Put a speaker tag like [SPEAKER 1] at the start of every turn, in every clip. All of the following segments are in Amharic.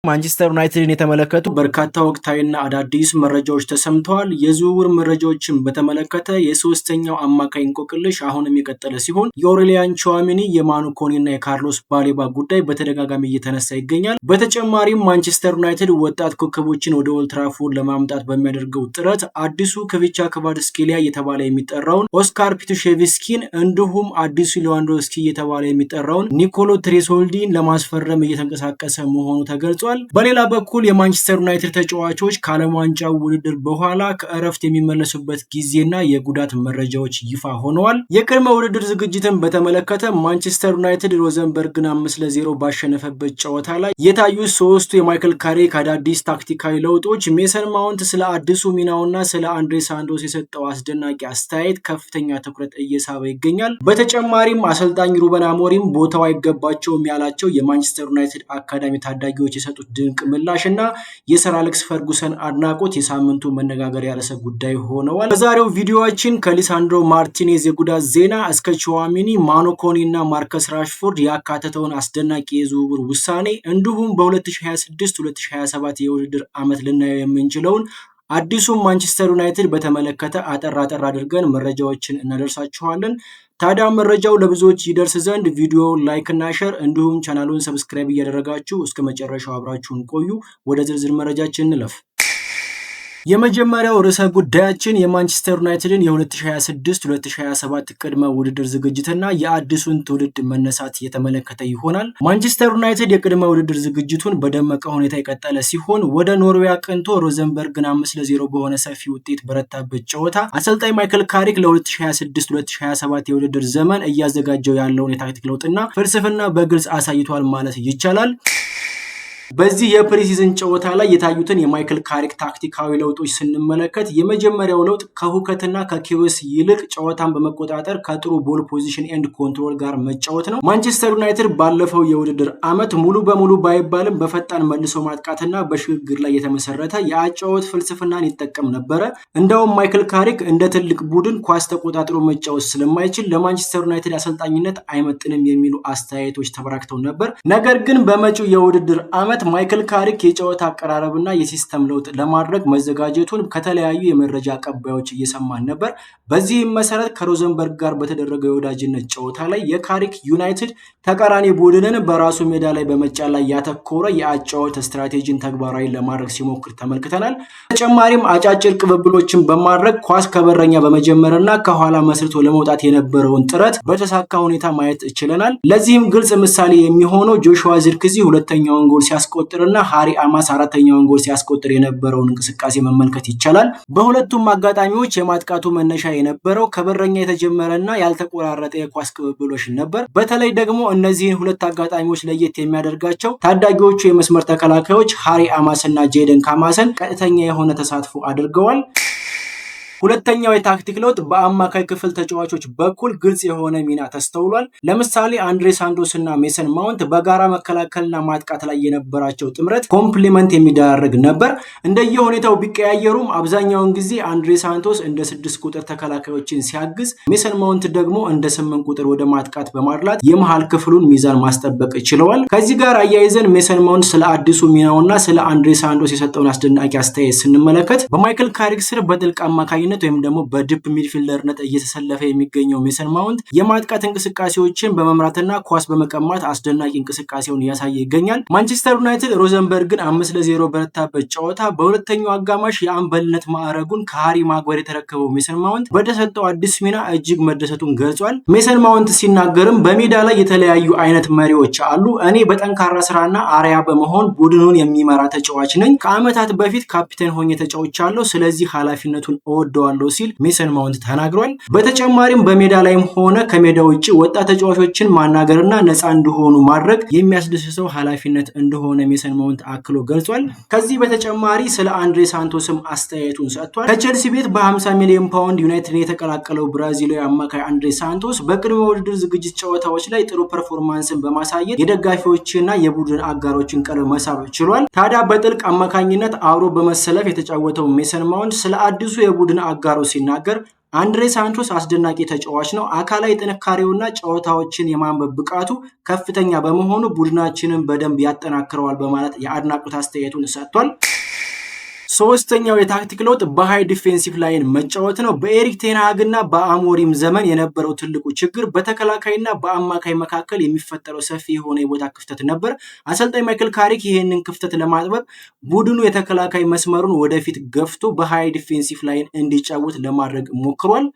[SPEAKER 1] ማንቸስተር ዩናይትድን የተመለከቱ በርካታ ወቅታዊና አዳዲስ መረጃዎች ተሰምተዋል። የዝውውር መረጃዎችን በተመለከተ የሶስተኛው አማካይ እንቆቅልሽ አሁንም የቀጠለ ሲሆን የኦሬሊያን ቹዋሜኒ፣ የማኑ ኮኔና የካርሎስ ባሌባ ጉዳይ በተደጋጋሚ እየተነሳ ይገኛል። በተጨማሪም ማንቸስተር ዩናይትድ ወጣት ኮከቦችን ወደ ኦልድ ትራፎርድ ለማምጣት በሚያደርገው ጥረት አዲሱ ክቪቻ ክቫራትስኬሊያ እየተባለ የሚጠራውን ኦስካር ፒቱሼቭስኪን እንዲሁም አዲሱ ሌዋንዶውስኪ እየተባለ የሚጠራውን ኒኮሎ ትሬሶልዲን ለማስፈረም እየተንቀሳቀሰ መሆኑ ተገልጿል። በሌላ በኩል የማንቸስተር ዩናይትድ ተጫዋቾች ከዓለም ዋንጫው ውድድር በኋላ ከእረፍት የሚመለሱበት ጊዜና የጉዳት መረጃዎች ይፋ ሆነዋል። የቅድመ ውድድር ዝግጅትን በተመለከተ ማንቸስተር ዩናይትድ ሮዘንበርግን 5-0 ባሸነፈበት ጨዋታ ላይ የታዩት ሶስቱ የማይክል ካሪክ አዳዲስ ታክቲካዊ ለውጦች፣ ሜሰን ማውንት ስለ አዲሱ ሚናውና ስለ አንድሬ ሳንቶስ የሰጠው አስደናቂ አስተያየት ከፍተኛ ትኩረት እየሳበ ይገኛል። በተጨማሪም አሰልጣኝ ሩበን አሞሪም ቦታው አይገባቸውም ያላቸው የማንቸስተር ዩናይትድ አካዳሚ ታዳጊዎች የሰጡት ድንቅ ምላሽና የሰር አሌክስ ፈርጉሰን አድናቆት የሳምንቱ መነጋገሪያ ርዕሰ ጉዳይ ሆነዋል። በዛሬው ቪዲዮአችን ከሊሳንድሮ ማርቲኔዝ የጉዳት ዜና እስከ ቹዋሜኒ፣ ማኑ ኮኔ እና ማርከስ ራሽፎርድ ያካተተውን አስደናቂ የዝውውር ውሳኔ እንዲሁም በ2026-2027 የውድድር ዓመት ልናየው የምንችለውን አዲሱን ማንቸስተር ዩናይትድ በተመለከተ አጠር አድርገን መረጃዎችን እናደርሳችኋለን። ታዲያ መረጃው ለብዙዎች ይደርስ ዘንድ ቪዲዮ ላይክ እና ሼር እንዲሁም ቻናሉን ሰብስክራይብ እያደረጋችሁ እስከ መጨረሻው አብራችሁን ቆዩ። ወደ ዝርዝር መረጃችን እንለፍ። የመጀመሪያው ርዕሰ ጉዳያችን የማንቸስተር ዩናይትድን የ2026-2027 ቅድመ ውድድር ዝግጅትና የአዲሱን ትውልድ መነሳት የተመለከተ ይሆናል። ማንቸስተር ዩናይትድ የቅድመ ውድድር ዝግጅቱን በደመቀ ሁኔታ የቀጠለ ሲሆን ወደ ኖርዌይ አቅንቶ ሮዘንበርግን 5-0 በሆነ ሰፊ ውጤት በረታበት ጨዋታ አሰልጣኝ ማይክል ካሪክ ለ2026-2027 የውድድር ዘመን እያዘጋጀው ያለውን የታክቲክ ለውጥና ፍልስፍና በግልጽ አሳይቷል ማለት ይቻላል። በዚህ የፕሪሲዝን ጨዋታ ላይ የታዩትን የማይክል ካሪክ ታክቲካዊ ለውጦች ስንመለከት የመጀመሪያው ለውጥ ከሁከትና ከኬዎስ ይልቅ ጨዋታን በመቆጣጠር ከጥሩ ቦል ፖዚሽን ኤንድ ኮንትሮል ጋር መጫወት ነው። ማንቸስተር ዩናይትድ ባለፈው የውድድር ዓመት ሙሉ በሙሉ ባይባልም በፈጣን መልሶ ማጥቃትና በሽግግር ላይ የተመሰረተ የአጨዋወት ፍልስፍናን ይጠቀም ነበረ። እንደውም ማይክል ካሪክ እንደ ትልቅ ቡድን ኳስ ተቆጣጥሮ መጫወት ስለማይችል ለማንቸስተር ዩናይትድ አሰልጣኝነት አይመጥንም የሚሉ አስተያየቶች ተበራክተው ነበር። ነገር ግን በመጪው የውድድር ዓመት ማይክል ካሪክ የጨዋታ አቀራረብና የሲስተም ለውጥ ለማድረግ መዘጋጀቱን ከተለያዩ የመረጃ አቀባዮች እየሰማን ነበር። በዚህም መሰረት ከሮዘንበርግ ጋር በተደረገው የወዳጅነት ጨዋታ ላይ የካሪክ ዩናይትድ ተቃራኒ ቡድንን በራሱ ሜዳ ላይ በመጫን ላይ ያተኮረ የአጨዋወት ስትራቴጂን ተግባራዊ ለማድረግ ሲሞክር ተመልክተናል። ተጨማሪም አጫጭር ቅብብሎችን በማድረግ ኳስ ከበረኛ በመጀመርና ከኋላ መስርቶ ለመውጣት የነበረውን ጥረት በተሳካ ሁኔታ ማየት ችለናል። ለዚህም ግልጽ ምሳሌ የሚሆነው ጆሹዋ ዚርክዚ ሁለተኛውን ጎል ሲያስቆጥርና ሃሪ አማስ አራተኛውን ጎል ሲያስቆጥር የነበረውን እንቅስቃሴ መመልከት ይቻላል። በሁለቱም አጋጣሚዎች የማጥቃቱ መነሻ የነበረው ከበረኛ የተጀመረና ያልተቆራረጠ የኳስ ቅብብሎች ነበር። በተለይ ደግሞ እነዚህን ሁለት አጋጣሚዎች ለየት የሚያደርጋቸው ታዳጊዎቹ የመስመር ተከላካዮች ሃሪ አማስ እና ጄደን ካማሰን ቀጥተኛ የሆነ ተሳትፎ አድርገዋል። ሁለተኛው የታክቲክ ለውጥ በአማካይ ክፍል ተጫዋቾች በኩል ግልጽ የሆነ ሚና ተስተውሏል። ለምሳሌ አንድሬ ሳንቶስ እና ሜሰን ማውንት በጋራ መከላከልና ማጥቃት ላይ የነበራቸው ጥምረት ኮምፕሊመንት የሚደረግ ነበር። እንደየሁኔታው ቢቀያየሩም አብዛኛውን ጊዜ አንድሬ ሳንቶስ እንደ 6 ቁጥር ተከላካዮችን ሲያግዝ፣ ሜሰን ማውንት ደግሞ እንደ 8 ቁጥር ወደ ማጥቃት በማድላት የመሃል ክፍሉን ሚዛን ማስጠበቅ ችለዋል። ከዚህ ጋር አያይዘን ሜሰን ማውንት ስለ አዲሱ ሚናውና ስለ አንድሬ ሳንቶስ የሰጠውን አስደናቂ አስተያየት ስንመለከት በማይክል ካሪክ ስር በጥልቅ አማካይ ወይም ደግሞ በዲፕ ሚድፊልደርነት እየተሰለፈ የሚገኘው ሜሰን ማውንት የማጥቃት እንቅስቃሴዎችን በመምራትና ኳስ በመቀማት አስደናቂ እንቅስቃሴውን እያሳየ ይገኛል። ማንቸስተር ዩናይትድ ሮዘንበርግን 5-0 በረታበት ጨዋታ በሁለተኛው አጋማሽ የአምበልነት ማዕረጉን ከሃሪ ማጓየር የተረከበው ሜሰን ማውንት በተሰጠው አዲስ ሚና እጅግ መደሰቱን ገልጿል። ሜሰን ማውንት ሲናገርም በሜዳ ላይ የተለያዩ አይነት መሪዎች አሉ። እኔ በጠንካራ ስራና አርያ በመሆን ቡድኑን የሚመራ ተጫዋች ነኝ። ከዓመታት በፊት ካፒቴን ሆኜ ተጫውቻለሁ። ስለዚህ ኃላፊነቱን እወደዋለሁ ሲል ሜሰን ማውንት ተናግሯል። በተጨማሪም በሜዳ ላይም ሆነ ከሜዳ ውጭ ወጣት ተጫዋቾችን ማናገርና ነፃ እንዲሆኑ ማድረግ የሚያስደስተው ኃላፊነት እንደሆነ ሜሰን ማውንት አክሎ ገልጿል። ከዚህ በተጨማሪ ስለ አንድሬ ሳንቶስም አስተያየቱን ሰጥቷል። ከቼልሲ ቤት በ50 ሚሊዮን ፓውንድ ዩናይትድን የተቀላቀለው ብራዚላዊ አማካይ አንድሬ ሳንቶስ በቅድመ ውድድር ዝግጅት ጨዋታዎች ላይ ጥሩ ፐርፎርማንስን በማሳየት የደጋፊዎችና የቡድን አጋሮችን ቀልብ መሳብ ችሏል። ታዲያ በጥልቅ አማካኝነት አብሮ በመሰለፍ የተጫወተው ሜሰን ማውንት ስለ አዲሱ የቡድን አጋሩ ሲናገር አንድሬ ሳንቶስ አስደናቂ ተጫዋች ነው። አካላዊ ጥንካሬውና ጨዋታዎችን የማንበብ ብቃቱ ከፍተኛ በመሆኑ ቡድናችንን በደንብ ያጠናክረዋል በማለት የአድናቆት አስተያየቱን ሰጥቷል። ሶስተኛው የታክቲክ ለውጥ በሃይ ዲፌንሲቭ ላይን መጫወት ነው። በኤሪክ ቴን ሃግና በአሞሪም ዘመን የነበረው ትልቁ ችግር በተከላካይና በአማካይ መካከል የሚፈጠረው ሰፊ የሆነ የቦታ ክፍተት ነበር። አሰልጣኝ ማይክል ካሪክ ይህንን ክፍተት ለማጥበብ ቡድኑ የተከላካይ መስመሩን ወደፊት ገፍቶ በሃይ ዲፌንሲቭ ላይን እንዲጫወት ለማድረግ ሞክሯል።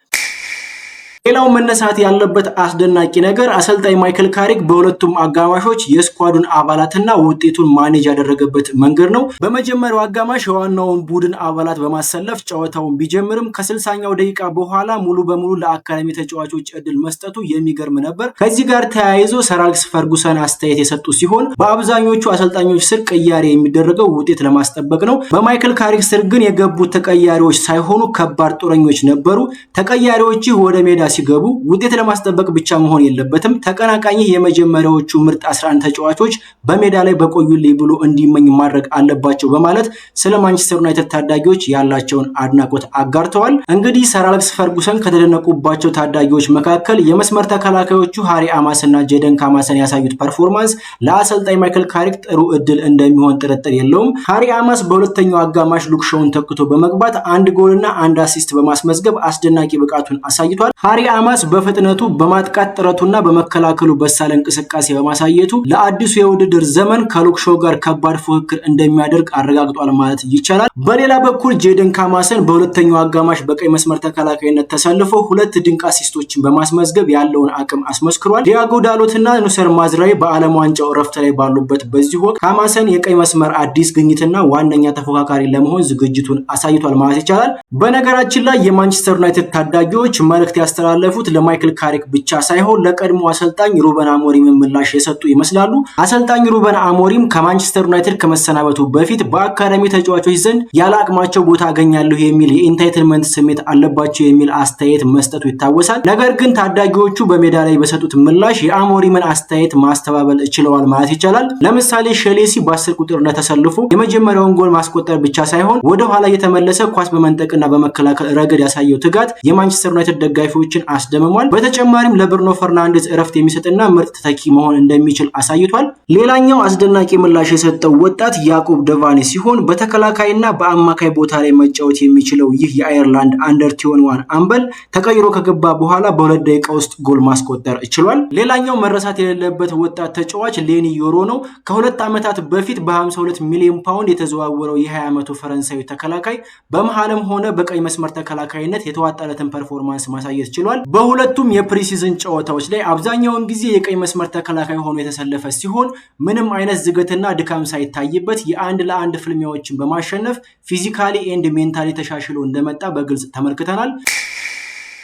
[SPEAKER 1] ሌላው መነሳት ያለበት አስደናቂ ነገር አሰልጣኝ ማይክል ካሪክ በሁለቱም አጋማሾች የስኳዱን አባላትና ውጤቱን ማኔጅ ያደረገበት መንገድ ነው። በመጀመሪያው አጋማሽ የዋናውን ቡድን አባላት በማሰለፍ ጨዋታውን ቢጀምርም ከ60ኛው ደቂቃ በኋላ ሙሉ በሙሉ ለአካዳሚ ተጫዋቾች እድል መስጠቱ የሚገርም ነበር። ከዚህ ጋር ተያይዞ ሰር አሌክስ ፈርጉሰን አስተያየት የሰጡ ሲሆን በአብዛኞቹ አሰልጣኞች ስር ቅያሬ የሚደረገው ውጤት ለማስጠበቅ ነው። በማይክል ካሪክ ስር ግን የገቡት ተቀያሪዎች ሳይሆኑ ከባድ ጦረኞች ነበሩ። ተቀያሪዎች ወደ ሜዳ ሲገቡ ውጤት ለማስጠበቅ ብቻ መሆን የለበትም። ተቀናቃኝ የመጀመሪያዎቹ ምርጥ 11 ተጫዋቾች በሜዳ ላይ በቆዩልኝ ብሎ እንዲመኝ ማድረግ አለባቸው በማለት ስለ ማንቸስተር ዩናይትድ ታዳጊዎች ያላቸውን አድናቆት አጋርተዋል። እንግዲህ ሰር አሌክስ ፈርጉሰን ከተደነቁባቸው ታዳጊዎች መካከል የመስመር ተከላካዮቹ ሃሪ አማስ እና ጄደን ካማሰን ያሳዩት ፐርፎርማንስ ለአሰልጣኝ ማይክል ካሪክ ጥሩ እድል እንደሚሆን ጥርጥር የለውም። ሃሪ አማስ በሁለተኛው አጋማሽ ሉክ ሾውን ተክቶ በመግባት አንድ ጎልና አንድ አሲስት በማስመዝገብ አስደናቂ ብቃቱን አሳይቷል። ሃሪ አማስ በፍጥነቱ በማጥቃት ጥረቱና በመከላከሉ በሳል እንቅስቃሴ በማሳየቱ ለአዲሱ የውድድር ዘመን ከሉክ ሾው ጋር ከባድ ፉክክር እንደሚያደርግ አረጋግጧል ማለት ይቻላል። በሌላ በኩል ጄደን ካማሰን በሁለተኛው አጋማሽ በቀይ መስመር ተከላካይነት ተሰልፎ ሁለት ድንቅ አሲስቶችን በማስመዝገብ ያለውን አቅም አስመስክሯል። ዲያጎ ዳሎትና ኑሰር ማዝራዊ በዓለም ዋንጫው እረፍት ላይ ባሉበት በዚህ ወቅት ካማሰን የቀይ መስመር አዲስ ግኝትና ዋነኛ ተፎካካሪ ለመሆን ዝግጅቱን አሳይቷል ማለት ይቻላል። በነገራችን ላይ የማንቸስተር ዩናይትድ ታዳጊዎች መልእክት ያስተላለፉት ለማይክል ካሪክ ብቻ ሳይሆን ለቀድሞ አሰልጣኝ ሩበን አሞሪም ምላሽ የሰጡ ይመስላሉ። አሰልጣኝ ሩበን አሞሪም ከማንቸስተር ዩናይትድ ከመሰናበቱ በፊት በአካዳሚ ተጫዋቾች ዘንድ ያለ አቅማቸው ቦታ አገኛለሁ የሚል የኢንታይትልመንት ስሜት አለባቸው የሚል አስተያየት መስጠቱ ይታወሳል። ነገር ግን ታዳጊዎቹ በሜዳ ላይ በሰጡት ምላሽ የአሞሪምን አስተያየት ማስተባበል ችለዋል ማለት ይቻላል። ለምሳሌ ሼልሲ በ10 ቁጥርነት ተሰልፎ የመጀመሪያውን ጎል ማስቆጠር ብቻ ሳይሆን ወደ ኋላ የተመለሰ ኳስ በመንጠቅና በመከላከል ረገድ ያሳየው ትጋት የማንቸስተር ዩናይትድ ደጋፊዎችን አስደምሟል። በተጨማሪም ለብሩኖ ፈርናንዴዝ እረፍት የሚሰጥና ምርጥ ተኪ መሆን እንደሚችል አሳይቷል። ሌላኛው አስደናቂ ምላሽ የሰጠው ወጣት ያዕቆብ ደቫኒ ሲሆን በተከላካይና በአማካይ ቦታ ላይ መጫወት የሚችለው ይህ የአየርላንድ አንደር 21 አምበል ተቀይሮ ከገባ በኋላ በ2 ደቂቃ ውስጥ ጎል ማስቆጠር ችሏል። ሌላኛው መረሳት የሌለበት ወጣት ተጫዋች ሌኒ ዮሮ ነው። ከ2 ዓመታት በፊት በ52 ሚሊዮን ፓውንድ የተዘዋወረው የ20 ዓመቱ ፈረንሳዊ ተከላካይ በመሃልም ሆነ በቀይ መስመር ተከላካይነት የተዋጣለትን ፐርፎርማንስ ማሳየት ችሏል። በሁለቱም የፕሪሲዝን ጨዋታዎች ላይ አብዛኛውን ጊዜ የቀይ መስመር ተከላካይ ሆኖ የተሰለፈ ሲሆን ምንም አይነት ዝገትና ድካም ሳይታይበት የአንድ ለአንድ ፍልሚያዎችን በማሸነፍ ፊዚካሊ ኤንድ ሜንታሊ ተሻሽሎ እንደመጣ በግልጽ ተመልክተናል።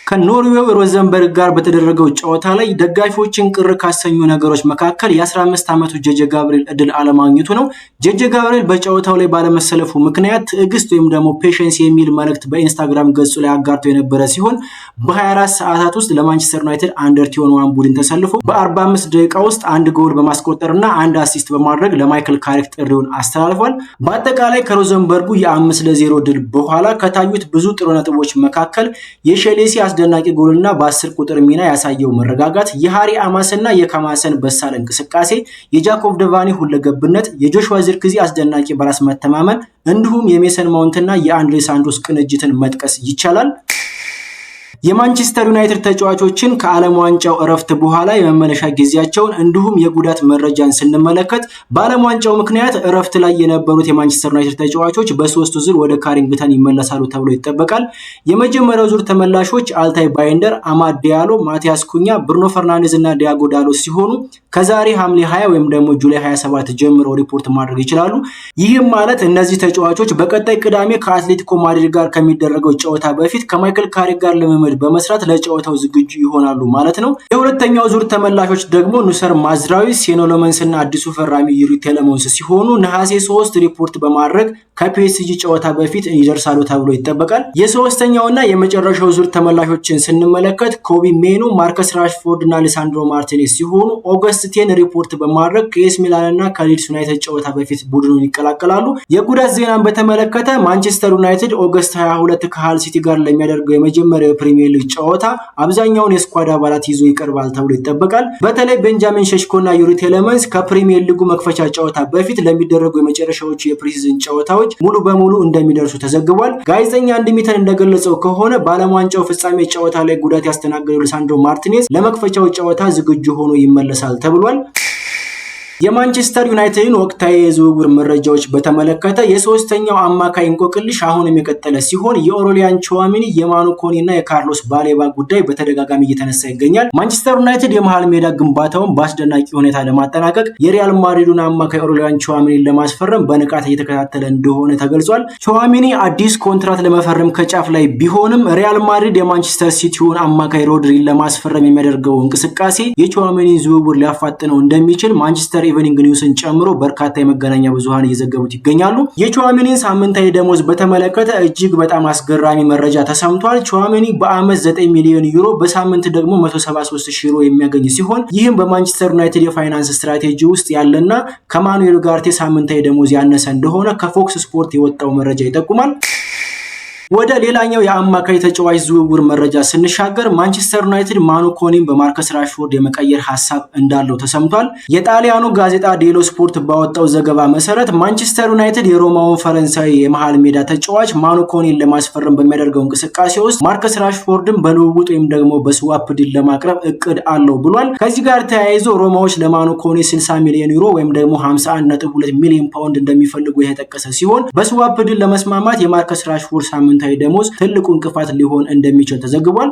[SPEAKER 1] ከኖርዌው ሮዘንበርግ ጋር በተደረገው ጨዋታ ላይ ደጋፊዎችን ቅር ካሰኙ ነገሮች መካከል የ15 ዓመቱ ጄጄ ጋብሪኤል እድል አለማግኘቱ ነው። ጄጄ ጋብሪኤል በጨዋታው ላይ ባለመሰለፉ ምክንያት ትዕግስት ወይም ደግሞ ፔሸንስ የሚል መልእክት በኢንስታግራም ገጹ ላይ አጋርቶ የነበረ ሲሆን በ24 ሰዓታት ውስጥ ለማንቸስተር ዩናይትድ አንደር 21 ቡድን ተሰልፎ በ45 ደቂቃ ውስጥ አንድ ጎል በማስቆጠርና አንድ አሲስት በማድረግ ለማይክል ካሪክ ጥሪውን አስተላልፏል። በአጠቃላይ ከሮዘንበርጉ የ5-0 ድል በኋላ ከታዩት ብዙ ጥሩ ነጥቦች መካከል የሼልሲ አስደናቂ ጎልና በ10 ቁጥር ሚና ያሳየው መረጋጋት፣ የሃሪ አማስና የካማሰን በሳል እንቅስቃሴ፣ የጃኮብ ደቫኒ ሁለገብነት፣ የጆሹዋ ዚርክዚ አስደናቂ በራስ መተማመን እንዲሁም የሜሰን ማውንትና የአንድሬ ሳንቶስ ቅንጅትን መጥቀስ ይቻላል። የማንቸስተር ዩናይትድ ተጫዋቾችን ከዓለም ዋንጫው እረፍት በኋላ የመመለሻ ጊዜያቸውን እንዲሁም የጉዳት መረጃን ስንመለከት በዓለም ዋንጫው ምክንያት እረፍት ላይ የነበሩት የማንቸስተር ዩናይትድ ተጫዋቾች በ3 ዙር ወደ ካሪንግተን ይመለሳሉ ተብሎ ይጠበቃል። የመጀመሪያው ዙር ተመላሾች አልታይ ባይንደር፣ አማድ ዲያሎ፣ ማቲያስ ኩኛ፣ ብሩኖ ፈርናንዴዝ እና ዲያጎ ዳሎት ሲሆኑ ከዛሬ ሐምሌ 20 ወይም ደግሞ ጁላይ 27 ጀምሮ ሪፖርት ማድረግ ይችላሉ። ይህም ማለት እነዚህ ተጫዋቾች በቀጣይ ቅዳሜ ከአትሌቲኮ ማድሪድ ጋር ከሚደረገው ጨዋታ በፊት ከማይክል ካሪክ ጋር ለመመድ በመስራት ለጨዋታው ዝግጁ ይሆናሉ ማለት ነው። የሁለተኛው ዙር ተመላሾች ደግሞ ኑሰር ማዝራዊ፣ ሴኖ ሎመንስ እና አዲሱ ፈራሚ ዩሪ ቴሌሞንስ ሲሆኑ ነሐሴ 3 ሪፖርት በማድረግ ከፒኤስጂ ጨዋታ በፊት ይደርሳሉ ተብሎ ይጠበቃል። የሶስተኛውና የመጨረሻው ዙር ተመላሾችን ስንመለከት ኮቢ ሜኑ፣ ማርከስ ራሽፎርድ እና ሊሳንድሮ ማርቲኔዝ ሲሆኑ ኦገስት 10 ሪፖርት በማድረግ ከኤስ ሚላን እና ከሊድስ ዩናይትድ ጨዋታ በፊት ቡድኑን ይቀላቀላሉ። የጉዳት ዜናን በተመለከተ ማንቸስተር ዩናይትድ ኦገስት 22 ከሃል ሲቲ ጋር ለሚያደርገው የመጀመሪያው ፕሪሚየር ሊግ ጨዋታ አብዛኛውን የስኳድ አባላት ይዞ ይቀርባል ተብሎ ይጠበቃል። በተለይ ቤንጃሚን ሼሽኮና ዩሪ ቴሌመንስ ከፕሪሚየር ሊጉ መክፈቻ ጨዋታ በፊት ለሚደረጉ የመጨረሻዎቹ የፕሪሲዝን ጨዋታዎች ሙሉ በሙሉ እንደሚደርሱ ተዘግቧል። ጋዜጠኛ አንድሚተን እንደገለጸው ከሆነ በዓለም ዋንጫው ፍጻሜ ጨዋታ ላይ ጉዳት ያስተናገደው ሊሳንድሮ ማርቲኔዝ ለመክፈቻው ጨዋታ ዝግጁ ሆኖ ይመለሳል ተብሏል። የማንቸስተር ዩናይትድን ወቅታዊ የዝውውር መረጃዎች በተመለከተ የሶስተኛው አማካይ እንቆቅልሽ አሁንም የቀጠለ ሲሆን የኦሬሊያን ቹዋሜኒ፣ የማኑ ኮኒ እና የካርሎስ ባሌባ ጉዳይ በተደጋጋሚ እየተነሳ ይገኛል። ማንቸስተር ዩናይትድ የመሃል ሜዳ ግንባታውን በአስደናቂ ሁኔታ ለማጠናቀቅ የሪያል ማድሪዱን አማካይ ኦሬሊያን ቹዋሜኒን ለማስፈረም በንቃት እየተከታተለ እንደሆነ ተገልጿል። ቹዋሜኒ አዲስ ኮንትራት ለመፈረም ከጫፍ ላይ ቢሆንም ሪያል ማድሪድ የማንቸስተር ሲቲውን አማካይ ሮድሪን ለማስፈረም የሚያደርገው እንቅስቃሴ የቹዋሜኒን ዝውውር ሊያፋጥነው እንደሚችል ማንቸስተር ኢቭኒንግ ኒውስን ጨምሮ በርካታ የመገናኛ ብዙሃን እየዘገቡት ይገኛሉ። የቹዋሜኒን ሳምንታዊ ደሞዝ በተመለከተ እጅግ በጣም አስገራሚ መረጃ ተሰምቷል። ቹዋሜኒ በአመት 9 ሚሊዮን ዩሮ በሳምንት ደግሞ 173,000 ዩሮ የሚያገኝ ሲሆን ይህም በማንቸስተር ዩናይትድ የፋይናንስ ስትራቴጂ ውስጥ ያለና ከማኑኤል ኡጋርቴ ሳምንታዊ ደሞዝ ያነሰ እንደሆነ ከፎክስ ስፖርት የወጣው መረጃ ይጠቁማል። ወደ ሌላኛው የአማካይ ተጫዋች ዝውውር መረጃ ስንሻገር ማንቸስተር ዩናይትድ ማኑ ኮኒን በማርከስ ራሽፎርድ የመቀየር ሐሳብ እንዳለው ተሰምቷል። የጣሊያኑ ጋዜጣ ዴሎ ስፖርት ባወጣው ዘገባ መሰረት ማንቸስተር ዩናይትድ የሮማውን ፈረንሳዊ የመሃል ሜዳ ተጫዋች ማኑ ኮኒን ለማስፈረም በሚያደርገው እንቅስቃሴ ውስጥ ማርከስ ራሽፎርድን በልውውጥ ወይም ደግሞ በስዋፕ ዲል ለማቅረብ እቅድ አለው ብሏል። ከዚህ ጋር ተያይዞ ሮማዎች ለማኑ ኮኒ 60 ሚሊዮን ዩሮ ወይም ደግሞ 51.2 ሚሊዮን ፓውንድ እንደሚፈልጉ የተጠቀሰ ሲሆን በስዋፕ ዲል ለመስማማት የማርከስ ራሽፎርድ ሳምንታዊ ደሞዝ ትልቁ እንቅፋት ሊሆን እንደሚችል ተዘግቧል።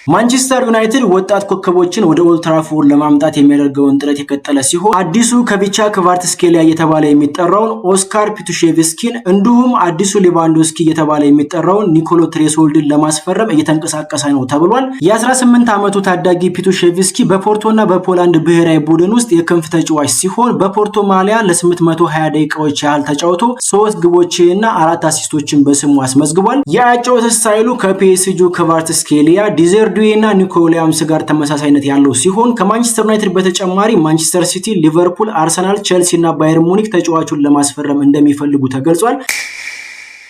[SPEAKER 1] ማንቸስተር ዩናይትድ ወጣት ኮከቦችን ወደ ኦልድ ትራፎርድ ለማምጣት የሚያደርገውን ጥረት የቀጠለ ሲሆን አዲሱ ከቪቻ ክቫራትስኬሊያ እየተባለ የሚጠራውን ኦስካር ፒቱሼቭስኪን እንዲሁም አዲሱ ሌቫንዶስኪ እየተባለ የሚጠራውን ኒኮሎ ትሬሶልድን ለማስፈረም እየተንቀሳቀሰ ነው ተብሏል። የ18 ዓመቱ ታዳጊ ፒቱሼቭስኪ በፖርቶና በፖላንድ ብሔራዊ ቡድን ውስጥ የክንፍ ተጫዋች ሲሆን በፖርቶ ማሊያ ለ820 ደቂቃዎች ያህል ተጫውቶ 3 ግቦችና 4 አሲስቶችን በስሙ አስመዝግቧል። የአጨዋወት ስታይሉ ከፒኤስጂ ክቫራትስኬሊያ ዲዘርዱዌ እና ኒኮ ዊሊያምስ ጋር ተመሳሳይነት ያለው ሲሆን ከማንቸስተር ዩናይትድ በተጨማሪ ማንቸስተር ሲቲ፣ ሊቨርፑል፣ አርሰናል፣ ቼልሲ እና ባየር ሙኒክ ተጫዋቹን ለማስፈረም እንደሚፈልጉ ተገልጿል።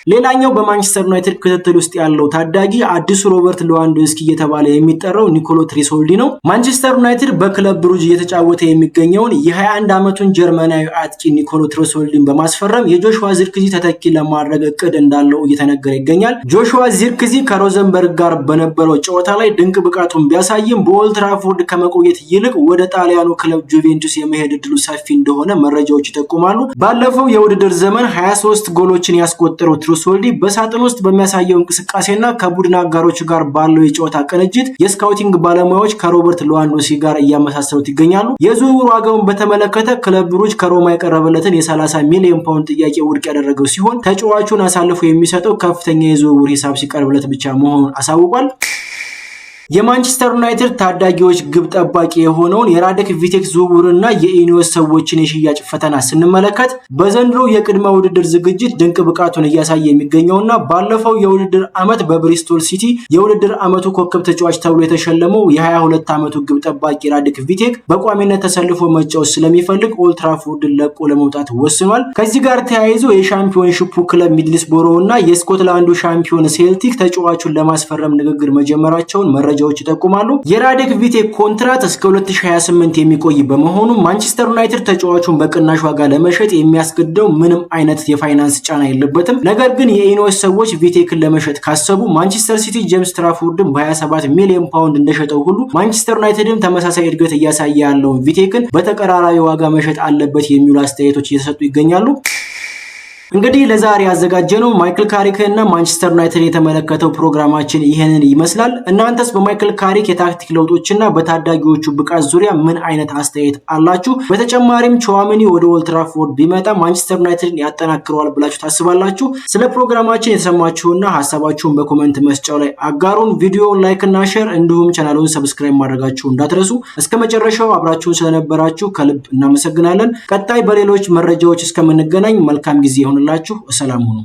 [SPEAKER 1] ሌላኛው በማንቸስተር ዩናይትድ ክትትል ውስጥ ያለው ታዳጊ አዲሱ ሮበርት ሌዋንዶውስኪ እየተባለ የሚጠራው ኒኮሎ ትሬሶልዲ ነው። ማንቸስተር ዩናይትድ በክለብ ብሩጅ እየተጫወተ የሚገኘውን የ21 ዓመቱን ጀርመናዊ አጥቂ ኒኮሎ ትሬሶልዲን በማስፈረም የጆሹዋ ዚርክዚ ተተኪ ለማድረግ እቅድ እንዳለው እየተነገረ ይገኛል። ጆሹዋ ዚርክዚ ከሮዘንበርግ ጋር በነበረው ጨዋታ ላይ ድንቅ ብቃቱን ቢያሳይም በኦልድ ትራፎርድ ከመቆየት ይልቅ ወደ ጣሊያኑ ክለብ ጁቬንቱስ የመሄድ እድሉ ሰፊ እንደሆነ መረጃዎች ይጠቁማሉ። ባለፈው የውድድር ዘመን 23 ጎሎችን ያስቆጠረው ትሬሶልዲ በሳጥን ውስጥ በሚያሳየው እንቅስቃሴና ከቡድን አጋሮች ጋር ባለው የጨዋታ ቅንጅት የስካውቲንግ ባለሙያዎች ከሮበርት ሌዋንዶውስኪ ጋር እያመሳሰሉት ይገኛሉ። የዝውውር ዋጋውን በተመለከተ ክለብ ብሩጅ ከሮማ የቀረበለትን የ30 ሚሊዮን ፓውንድ ጥያቄ ውድቅ ያደረገው ሲሆን ተጫዋቹን አሳልፎ የሚሰጠው ከፍተኛ የዝውውር ሂሳብ ሲቀርብለት ብቻ መሆኑን አሳውቋል። የማንቸስተር ዩናይትድ ታዳጊዎች ግብ ጠባቂ የሆነውን የራዴክ ቪቴክ ዝውውርና የኢኒዮስ ሰዎችን የሽያጭ ፈተና ስንመለከት በዘንድሮ የቅድመ ውድድር ዝግጅት ድንቅ ብቃቱን እያሳየ የሚገኘውና ባለፈው የውድድር ዓመት በብሪስቶል ሲቲ የውድድር ዓመቱ ኮከብ ተጫዋች ተብሎ የተሸለመው የ22 ዓመቱ ግብ ጠባቂ ራዴክ ቪቴክ በቋሚነት ተሰልፎ መጫወት ስለሚፈልግ ኦልድ ትራፎርድን ለቆ ለመውጣት ወስኗል። ከዚህ ጋር ተያይዞ የሻምፒዮንሺፑ ክለብ ሚድልስቦሮ እና የስኮትላንዱ ሻምፒዮን ሴልቲክ ተጫዋቹን ለማስፈረም ንግግር መጀመራቸውን መረጃ ይጠቁማሉ። የራዴክ ቪቴክ ኮንትራት እስከ 2028 የሚቆይ በመሆኑ ማንቸስተር ዩናይትድ ተጫዋቹን በቅናሽ ዋጋ ለመሸጥ የሚያስገድደው ምንም አይነት የፋይናንስ ጫና የለበትም። ነገር ግን የኢኒዮስ ሰዎች ቪቴክን ለመሸጥ ካሰቡ ማንቸስተር ሲቲ ጄምስ ትራፎርድን በ27 ሚሊዮን ፓውንድ እንደሸጠው ሁሉ ማንቸስተር ዩናይትድም ተመሳሳይ እድገት እያሳየ ያለውን ቪቴክን በተቀራራቢ ዋጋ መሸጥ አለበት የሚሉ አስተያየቶች እየተሰጡ ይገኛሉ። እንግዲህ ለዛሬ ያዘጋጀነው ማይክል ካሪክ እና ማንቸስተር ዩናይትድ የተመለከተው ፕሮግራማችን ይሄንን ይመስላል። እናንተስ በማይክል ካሪክ የታክቲክ ለውጦችና በታዳጊዎቹ ብቃት ዙሪያ ምን አይነት አስተያየት አላችሁ? በተጨማሪም ቹዋሜኒ ወደ ኦልድ ትራፎርድ ቢመጣ ማንቸስተር ዩናይትድን ያጠናክረዋል ብላችሁ ታስባላችሁ? ስለ ፕሮግራማችን የተሰማችሁና ሐሳባችሁን በኮሜንት መስጫው ላይ አጋሩን። ቪዲዮውን ላይክ እና ሼር እንዲሁም ቻናሉን ሰብስክራይብ ማድረጋችሁ እንዳትረሱ። እስከመጨረሻው አብራችሁን ስለነበራችሁ ከልብ እናመሰግናለን። ቀጣይ በሌሎች መረጃዎች እስከምንገናኝ መልካም ጊዜ ይሁንላችሁ። ሰላም ሁኑ።